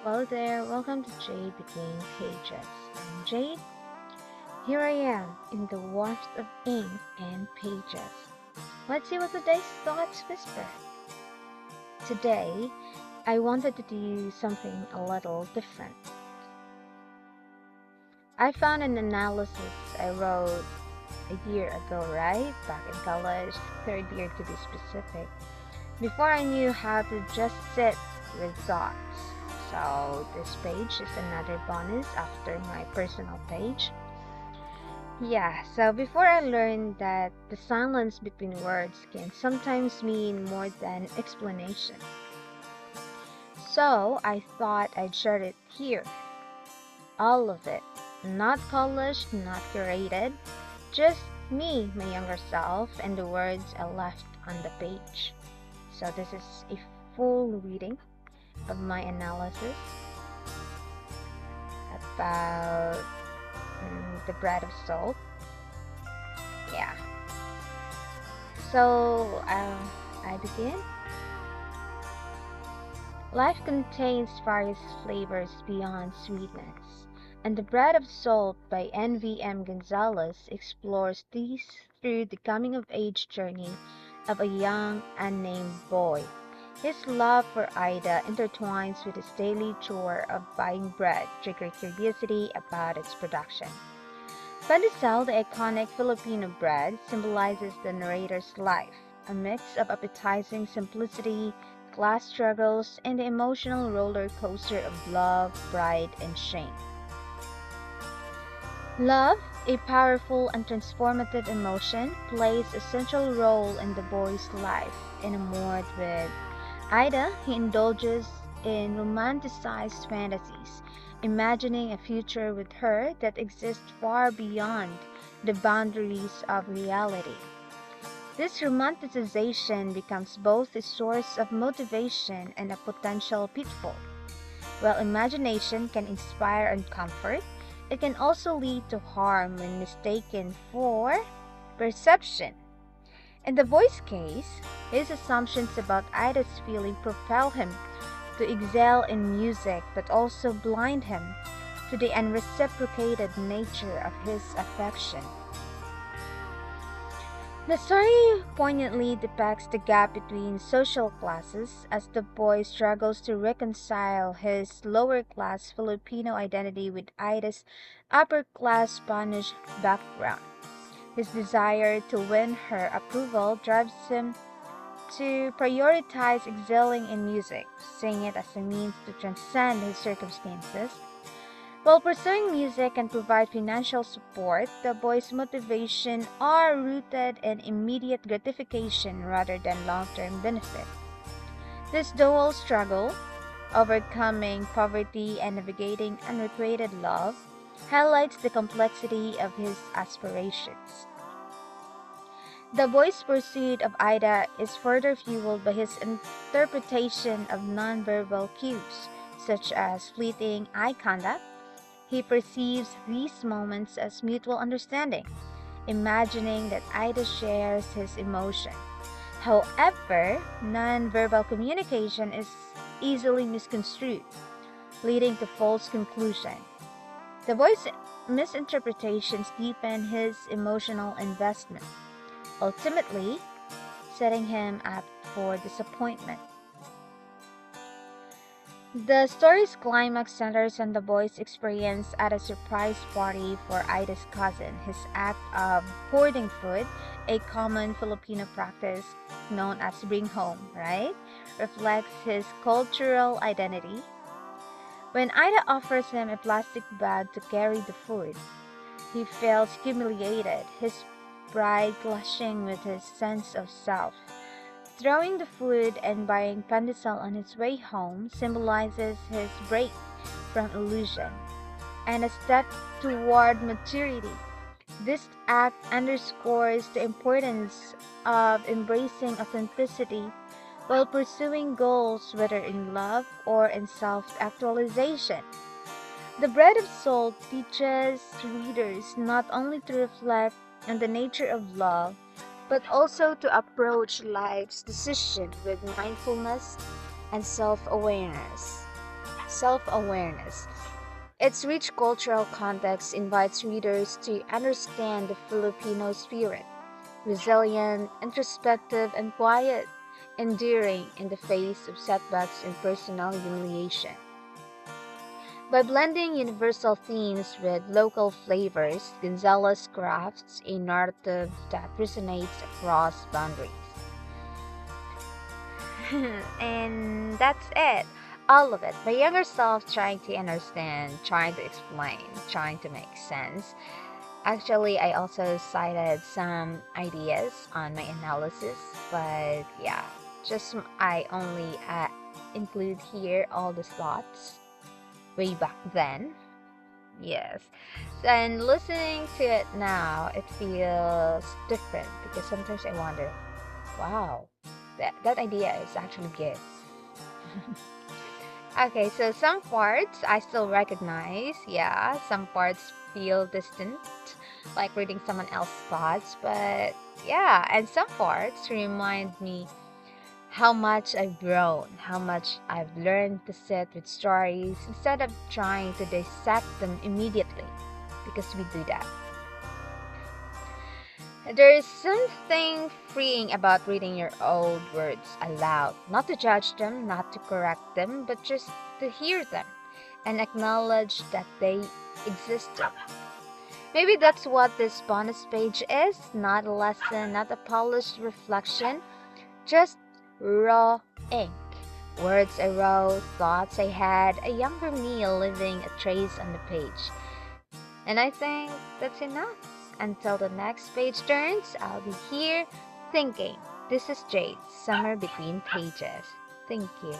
Hello there, welcome to Jade Between Pages. I'm Jade. Here I am in the warmth of ink and pages. Let's see what today's thoughts whisper. Today, I wanted to do something a little different. I found an analysis I wrote a year ago, right? Back in college, third year to be specific, before I knew how to just sit with thoughts. So this page is another bonus after my personal page. Yeah, so before I learned that the silence between words can sometimes mean more than explanation. So I thought I'd share it here. All of it. Not polished, not curated. Just me, my younger self, and the words I left on the page. So this is a full reading of my analysis about the bread of salt. Yeah. So I begin. Life contains various flavors beyond sweetness, and the bread of salt by N.V.M. Gonzalez explores these through the coming of age journey of a young unnamed boy. His love for Ida intertwines with his daily chore of buying bread, triggering curiosity about its production. Pandesal, the iconic Filipino bread, symbolizes the narrator's life, a mix of appetizing simplicity, class struggles, and the emotional roller coaster of love, pride, and shame. Love, a powerful and transformative emotion, plays a central role in the boy's life. Enamored with Ida, he indulges in romanticized fantasies, imagining a future with her that exists far beyond the boundaries of reality. This romanticization becomes both a source of motivation and a potential pitfall. While imagination can inspire and comfort, it can also lead to harm when mistaken for perception. In the boy's case, his assumptions about Ida's feeling propel him to excel in music but also blind him to the unreciprocated nature of his affection. The story poignantly depicts the gap between social classes as the boy struggles to reconcile his lower class Filipino identity with Ida's upper class Spanish background. His desire to win her approval drives him to prioritize excelling in music, seeing it as a means to transcend his circumstances. While pursuing music and provide financial support, the boy's motivation are rooted in immediate gratification rather than long-term benefit. This dual struggle, overcoming poverty and navigating unrequited love, highlights the complexity of his aspirations. The boy's pursuit of Ida is further fueled by his interpretation of nonverbal cues, such as fleeting eye contact. He perceives these moments as mutual understanding, imagining that Ida shares his emotion. However, nonverbal communication is easily misconstrued, leading to false conclusion. The boy's misinterpretations deepen his emotional investment, ultimately setting him up for disappointment. The story's climax centers on the boy's experience at a surprise party for Ida's cousin. His act of hoarding food, a common Filipino practice known as bring home, right? Reflects his cultural identity. When Ida offers him a plastic bag to carry the food, he feels humiliated, his pride clashing with his sense of self. Throwing the food and buying pandesal on his way home symbolizes his break from illusion and a step toward maturity. This act underscores the importance of embracing authenticity while pursuing goals, whether in love or in self-actualization. The Bread of Salt teaches readers not only to reflect on the nature of love, but also to approach life's decision with mindfulness and self-awareness. self awareness. Its rich cultural context invites readers to understand the Filipino spirit, resilient, introspective, and quiet, enduring in the face of setbacks and personal humiliation. By blending universal themes with local flavors, Gonzalez crafts a narrative that resonates across boundaries. And that's it. All of it. My younger self trying to understand, trying to explain, trying to make sense. Actually, I also cited some ideas on my analysis, but yeah, just I only include here all the thoughts way back then. Yes. And listening to it now, it feels different because sometimes I wonder, wow, that idea is actually good. Okay, so some parts I still recognize, yeah, some parts feel distant, like reading someone else's thoughts, but yeah, and some parts remind me how much I've grown, how much I've learned to sit with stories instead of trying to dissect them immediately, because we do that. There is something freeing about reading your old words aloud, not to judge them, not to correct them, but just to hear them and acknowledge that they existed. Maybe that's what this bonus page is, not a lesson, not a polished reflection, just raw ink. Words I wrote, thoughts I had, a younger me leaving a trace on the page. And I think that's enough. Until the next page turns, I'll be here thinking. This is Jade, Summer Between Pages. Thank you.